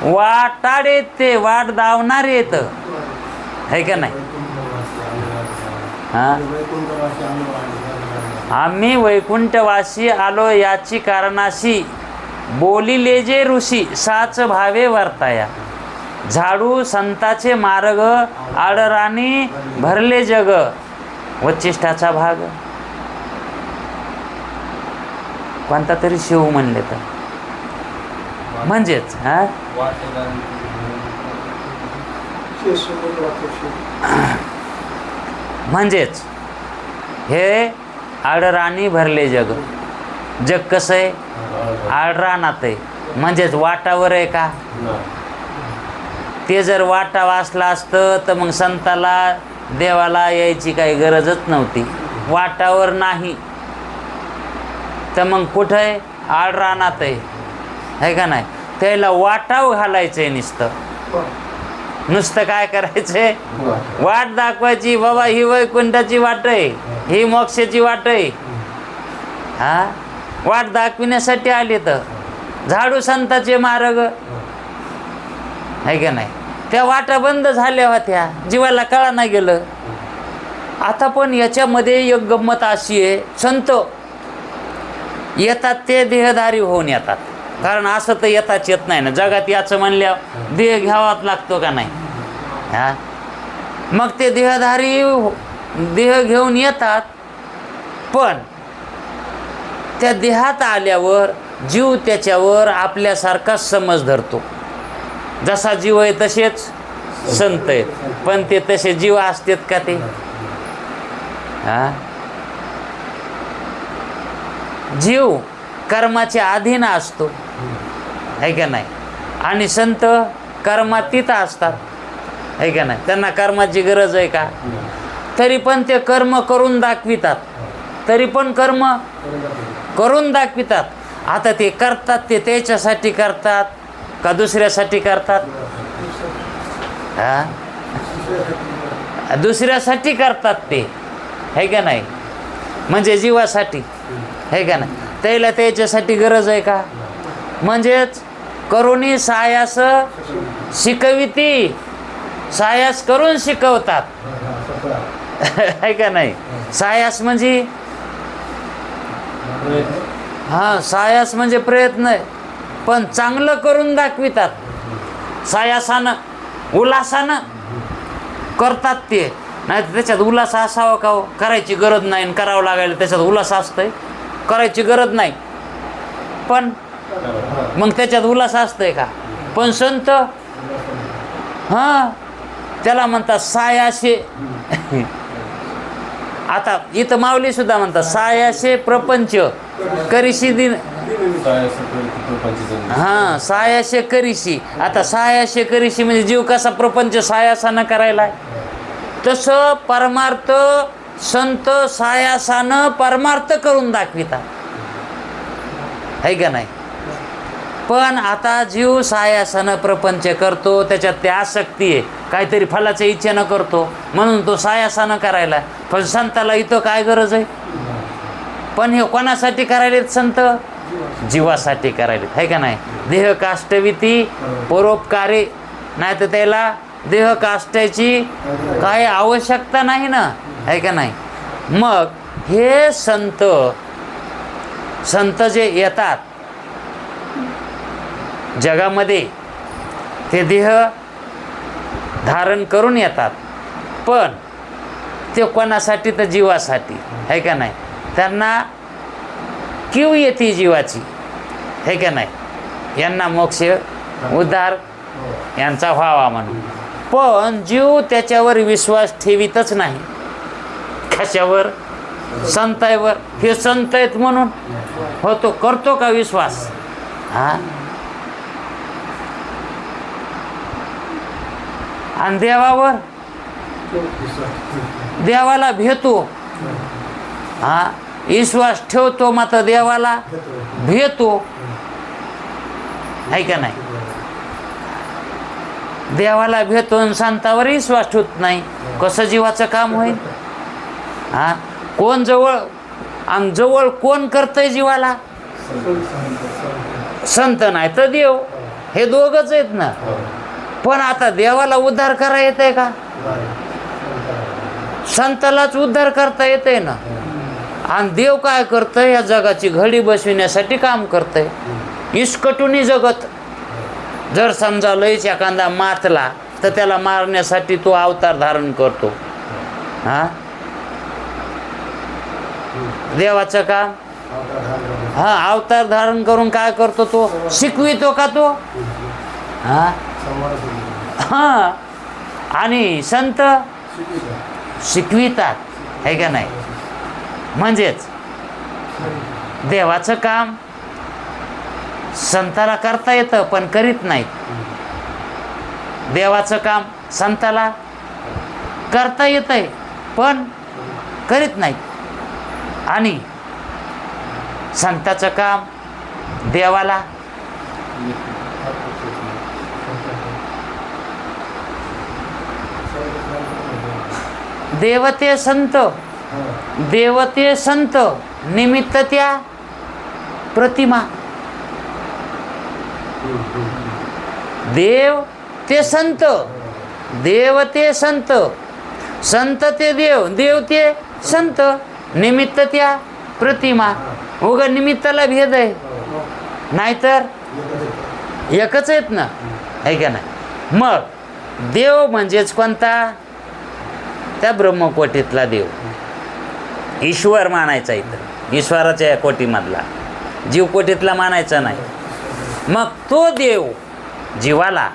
Speaker 1: वाटाडे, ते वाट दावणारे येत, आहे का नाही? हा, आम्ही वैकुंठवासी आलो याची कारणाशी, बोलिले जे ऋषी साच भावे वर्ताया. झाडू संताचे मार्ग, आडराणी भरले जग. वचिष्ठाचा भाग कोणता तरी शिव म्हणले तर, म्हणजेच हा म्हणजेच हे आडराणी भरले जग. जग कसं आहे? आडरानात आहे, म्हणजेच वाटावर आहे का? ते जर वाटा वाचला असतं तर मग संताला, देवाला यायची काही गरजच नव्हती. वाटावर नाही तर मग कुठं आहे? आडरानात आहे का नाही? त्याला वाटाव घालायचंय नुसतं काय करायचंय? वाट दाखवायची. बाबा ही वैकुंठाची वाट आहे, ही मोक्षाची वाट आहे. हा, वाट दाखविण्यासाठी आले तर झाडू संताचे मार्ग, आहे का नाही? त्या वाटा बंद झाल्या होत्या, जीवाला कळा नाही गेलं. आता पण याच्यामध्ये एक गंमत अशी आहे, संत येतात ते देहधारी होऊन येतात. कारण असं तर येताच येत नाही ना, जगात याचं म्हणल्यावर देह घ्यावाच लागतो का नाही? हा, मग ते देहधारी देह घेऊन येतात. पण त्या देहात आल्यावर जीव त्याच्यावर आपल्यासारखाच समज धरतो. जसा जीव आहे तसेच संत आहेत, पण ते तसे जीव असतात का ते? हा, जीव कर्माच्या अधीन असतो, आहे का नाही? आणि संत कर्मातीत असतात, आहे का नाही? त्यांना कर्माची गरज आहे का? तरी पण ते कर्म करून दाखवितात, करून दाखवितात. आता ते करतात ते त्याच्यासाठी करतात का दुसऱ्यासाठी करतात? हा, दुसऱ्यासाठी करतात ते, आहे का नाही? म्हणजे जीवासाठी, आहे का नाही? त्याला त्याच्यासाठी गरज आहे का? म्हणजेच करुणी सायास शिकविती, सायास करून शिकवतात, आहे का नाही? सायास म्हणजे सायास म्हणजे प्रयत्न आहे, पण चांगलं करून दाखवितात. सायासानं उल्हासानं करतात ते, नाही तर त्याच्यात उल्हास असावा का हो? करायची गरज नाही, करावं लागायला त्याच्यात उल्हास असतंय? करायची गरज नाही पण मग त्याच्यात उल्हास असतंय का? पण संत त्याला म्हणतात सायाशे. आता इथं माऊली सुद्धा म्हणतात सायाशे प्रपंच करिशी दिन. सायाशे करिशी. आता सायाशे करिशी म्हणजे जीव कसा प्रपंच सायासानं करायला, तसं परमार्थ संत सायासानं परमार्थ करून दाखवितात, है का नाही? पण आता जीव सायासानं प्रपंच करतो, त्याच्यात ते आसक्ती आहे, काहीतरी फलाच्या इच्छेनं करतो, म्हणून तो सायासानं करायला. पण संताला इथं काय गरज आहे? पण हे कोणासाठी करायलेत संत? जीवासाठी करायलेत, है का नाही? देह काष्टविती परोपकारी, नाही तर त्याला देह काष्टाची काय आवश्यकता नाही ना, है का नाही? मग हे संत जे येतात जगामध्ये, ते देह धारण करून येतात, पण ते कोणासाठी? तर जीवासाठी, है का नाही? त्यांना कीव येते जीवाची, है का नाही? यांना मोक्ष उद्धार यांचा व्हावा म्हणून. पण जीव त्याच्यावर विश्वास ठेवीतच नाही. कशावर? संतांवर. हे संत आहेत म्हणून होतो, करतो का विश्वास? आणि देवावर, देवाला भेटतो, विश्वास ठेवतो, मात्र देवाला भेटतो, है का नाही? देवाला भेटतो आणि संतावर विश्वास ठेवत नाही, कसं जीवाचं काम होईल? कोण जवळ आणि जवळ कोण करतंय जीवाला? संत नाही तर देव, हे दोघच आहेत ना. पण आता देवाला उद्धार करा येतंय का? संतालाच उद्धार करता येतंय ना. आणि देव काय करतंय? या जगाची घडी बसविण्यासाठी काम करतंय. इसकटुनी जगत. जर समजा लयच एखादा मातला तर त्याला मारण्यासाठी तो अवतार धारण करतो. देवाचं काम अवतार धारण करून काय करतो? तो शिकवितो का तो? आणि संत शिकवितात, है का नाही? म्हणजेच देवाचं काम संताला करता येतं पण करीत नाहीत. देवाचं काम संताला करता येतंय पण करीत नाहीत. आणि संताचं काम देवाला देवते संत, देवते संत निमित्त त्या प्रतिमा. देव ते संत, देव ते संत, संत ते देव, देव ते संत, निमित्त त्या प्रतिमा. उगा निमित्ताला भेद आहे, नाहीतर एकच आहेत ना, आहे का नाही? मग देव म्हणजेच कोणता? त्या ब्रह्मकोटीतला देव, ईश्वर मानायचा. इथं ईश्वराच्या या कोटीमधला, जीवकोटीतला मानायचा नाही. मग तो देव जीवाला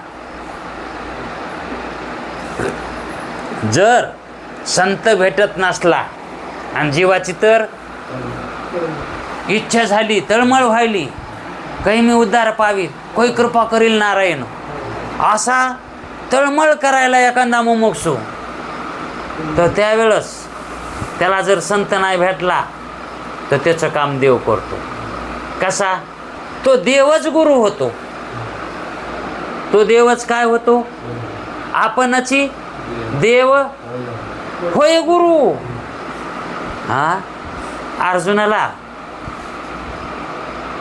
Speaker 1: जर संत भेटत नसला आणि जीवाची तर इच्छा झाली, तळमळ व्हायली, काही मी उद्धार पावी, काही कृपा करील नारायण, असा तळमळ करायला एखादा मुमुक्षू, तर त्यावेळेस त्याला जर संत नाही भेटला तर त्याचं काम देव करतो. कसा? तो देवच गुरु होतो. तो देवच काय होतो? आपणची देव होय गुरु. अर्जुनाला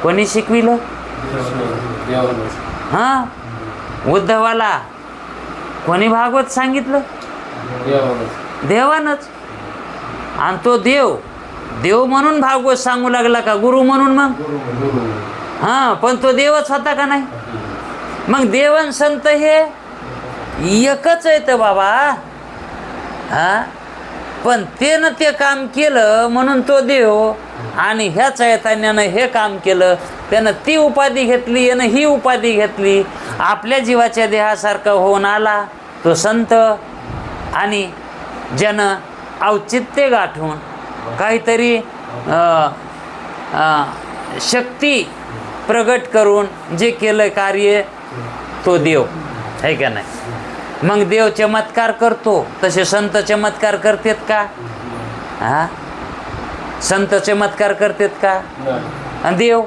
Speaker 1: कोणी शिकविलं? उद्धवाला कोणी भागवत सांगितलं? देवानच. आणि तो देव देव म्हणून भागवत सांगू लागला का गुरु म्हणून? मग हां, पण तो देवच होता का नाही? मग देव आणि संत हे एकच आहेत बाबा. हां, पण त्यानं ते काम केलं म्हणून तो देव, आणि ह्या चैतन्यानं हे काम केलं, त्यानं ती उपाधी घेतली, यानं ही उपाधी घेतली. आपल्या जीवाच्या देहासारखं होऊन आला तो संत, आणि ज्यानं औचित्य गाठून काहीतरी शक्ती प्रगट करून जे केलं कार्य, तो देव आहे का नाही? मग देव चमत्कार करतो, तसे संत चमत्कार करतात का? हा, संत चमत्कार करतात का? आणि देव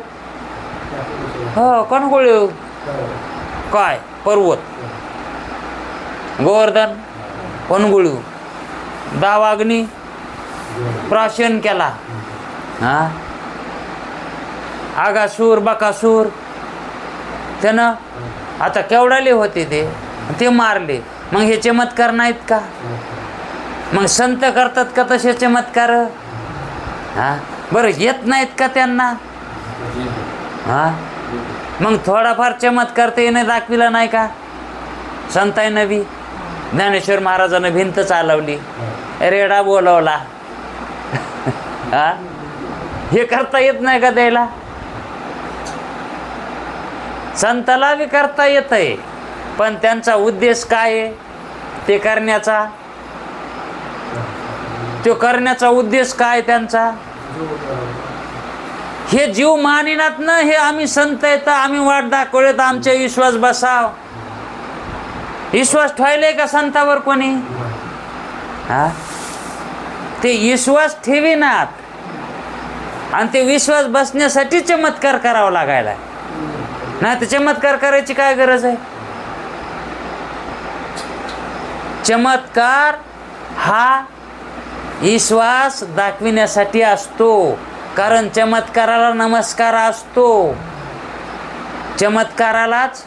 Speaker 1: हो कोण गोळे काय पर्वत गोवर्धन कोण गोळू दावाग्नी प्राशन केला. हा, आगासूर बकासूर त्यानं आता केवढाले होते ते मारले. मग हे चमत्कार नाहीत का? मग संत करतात का तसे चमत्कार? हा, बरं येत नाहीत का त्यांना? हा, मग थोडाफार चमत्कार ते येणे दाखविला नाही का? संतांनी बी ज्ञानेश्वर महाराजानं भिंत चालवली, रेडा बोलवला. हा, हे करता येत नाही का त्याला? संताला बी करता येत आहे, पण त्यांचा उद्देश काय आहे ते करण्याचा? तो करण्याचा उद्देश काय त्यांचा? हे जीव मानिनात ना, हे आम्ही संत येत, आम्ही वाट दाखवले तर आमचे विश्वास बसाव. विश्वास ठेवले का संतावर कोणी? हा, ते विश्वास ठेवीनात, आणि ते विश्वास बसण्यासाठी चमत्कार करावा लागायला. नाही तर चमत्कार करायची काय गरज आहे? चमत्कार हा विश्वास दाखविण्यासाठी असतो, कारण चमत्काराला नमस्कार असतो. चमत्कारालाच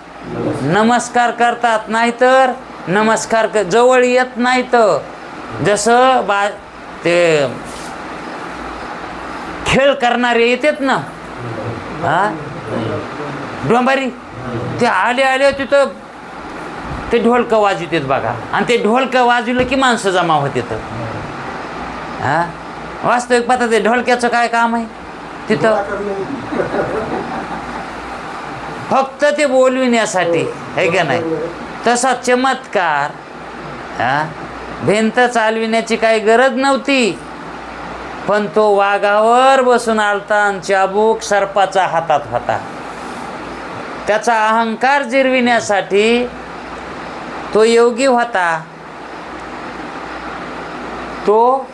Speaker 1: नमस्कार करतात, नाहीतर नमस्कार जवळ येत नाहीत. जसं ते खेळ करणारे येतात ना, हा डोंबारी, ते आले तिथं ते ढोलकं वाजवतात बघा, आणि ते ढोलकं वाजवलं की माणसं जमा होतात. हा, वास्तविक पाहता ते ढोलक्याचं काय काम आहे तिथं? फक्त ते बोलविण्यासाठी आहे का नाही? तसा चमत्कार हा, भिंत चालविण्याची काही गरज नव्हती, पण तो वाघावर बसून आलता आणि चाबूक सर्पाचा हातात होता. त्याचा अहंकार जिरविण्यासाठी तो योगी होता. तो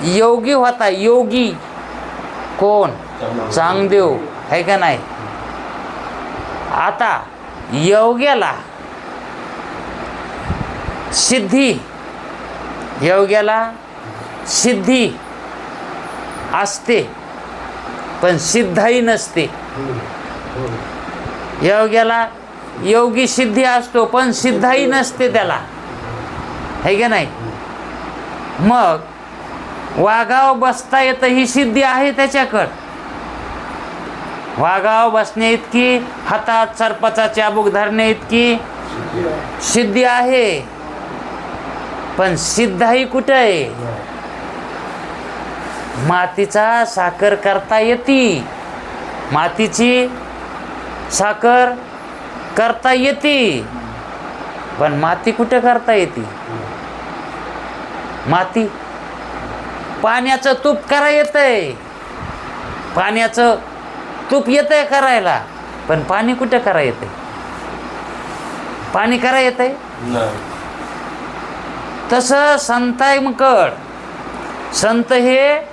Speaker 1: योगी होता. योगी कोण? चांगदेव आहे का नाही? आता योग्याला सिद्धी, योग्याला सिद्धी असते पण सिद्धाही नसते. योग्याला योगी सिद्धी असतो पण सिद्धाही नसते त्याला, है का नाही? मग वाघावर बसता येतं ही सिद्धी आहे त्याच्याकडं. वाघावर बसणे इतकी, हातात सर्पाचा चाबूक धरणे इतकी सिद्धी आहे, पण सिद्धाही कुठं आहे? मातीचा साखर करता येते, मातीची साखर करता येते, पण माती कुठं करता येते? माती पाण्याचं तूप करा येतंय, पाण्याचं तूप येतंय करायला, पण पाणी कुठं करा येतंय? पाणी करा येतंय? तसं संतांकड संत हे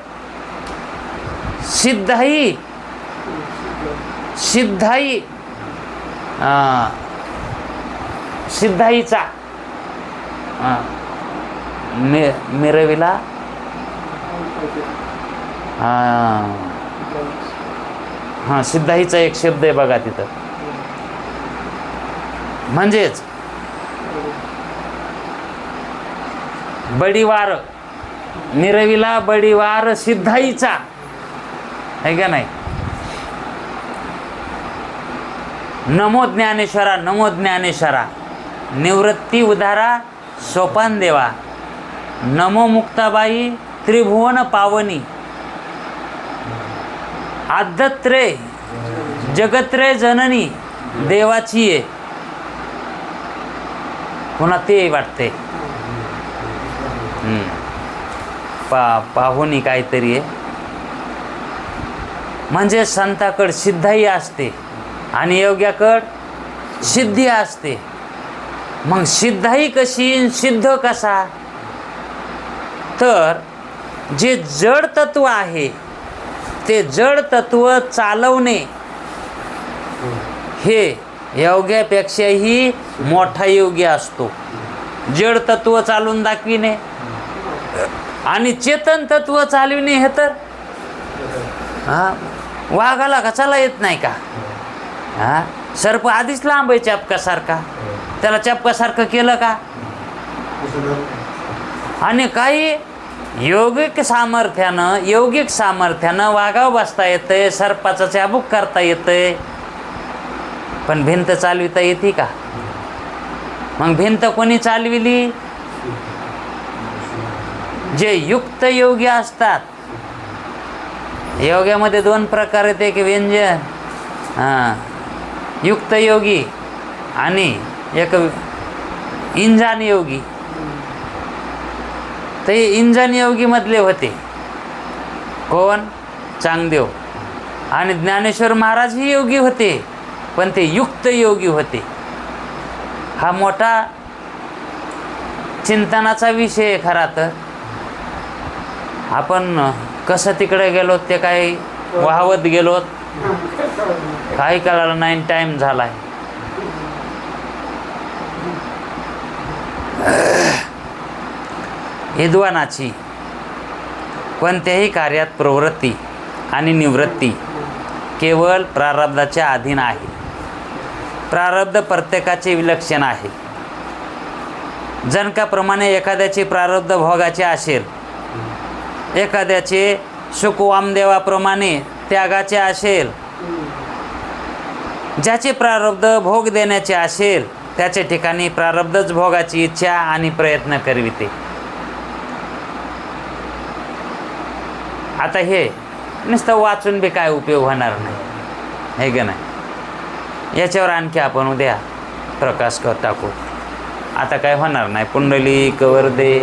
Speaker 1: सिद्धाई सिद्धाई सिद्धाईचा मिरविला हां सिद्धाईचा एक शब्द आहे बघा तिथं. म्हणजेच बडीवार मिरविला बडीवार सिद्धाईचा, आहे का नाही? नमो ज्ञानेश्वरा, नमो ज्ञानेश्वरा, निवृत्ती उधारा सोपान देवा, नमो मुक्ताबाई त्रिभुवन पावनी, आद्यत्रे जगत्रे जननी देवाची आहे. पुन्हा ते वाटते पाहुणी काहीतरी आहे. म्हणजे संताकड सिद्धाई असते आणि योग्याकड सिद्धी असते. मग सिद्धाई कशी, सिद्ध कसा? तर जे जड तत्व आहे ते जड तत्व चालवणे हे योग्यापेक्षाही मोठा योग्य असतो. जड तत्व चालवून दाखविणे आणि चेतन तत्व चालविणे हे तर वाघाला का चला येत नाही का? सर्प आधीच लांब आहे चपकासारखा, त्याला चपकासारखं केलं का? आणि काही योगिक सामर्थ्यानं वाघावर बसता येतंय, सर्पाचा चाबूक करता येतंय, पण भिंत चालविता येते का? मग भिंत कोणी चालविली? जे युक्त योगी असतात. योग्यामध्ये दोन प्रकार आहेत, एक व्यंजन युक्त योगी आणि एक इंजान योगी. ते इंजान योगी मधले होते कोण? चांगदेव. आणि ज्ञानेश्वर महाराज ही योगी होते, पण ते युक्त योगी होते. हा मोठा चिंतनाचा विषय आहे खरा तर. आपण कसं तिकडे गेलो ते काही वाहवत गेलो, काही कळालं नाही, टाइम झालाय. विद्वानाची कोणत्याही कार्यात प्रवृत्ती आणि निवृत्ती केवळ प्रारब्धाच्या अधीन आहे. प्रारब्ध प्रत्येकाचे विलक्षण आहे. जनकाप्रमाणे एखाद्याचे प्रारब्ध भोगाचे असेल, एखाद्याचे सुख वामदेवाप्रमाणे त्यागाचे असेल. ज्याचे प्रारब्ध भोग देण्याचे असेल त्याच्या ठिकाणी प्रारब्धच भोगाची इच्छा आणि प्रयत्न करविते. आता हे नुसतं वाचून बी काय उपयोग होणार नाही, हे का नाही? याच्यावर आणखी आपण उद्या प्रकाश टाकू. आता काय होणार नाही. पुंडलिक वरदे.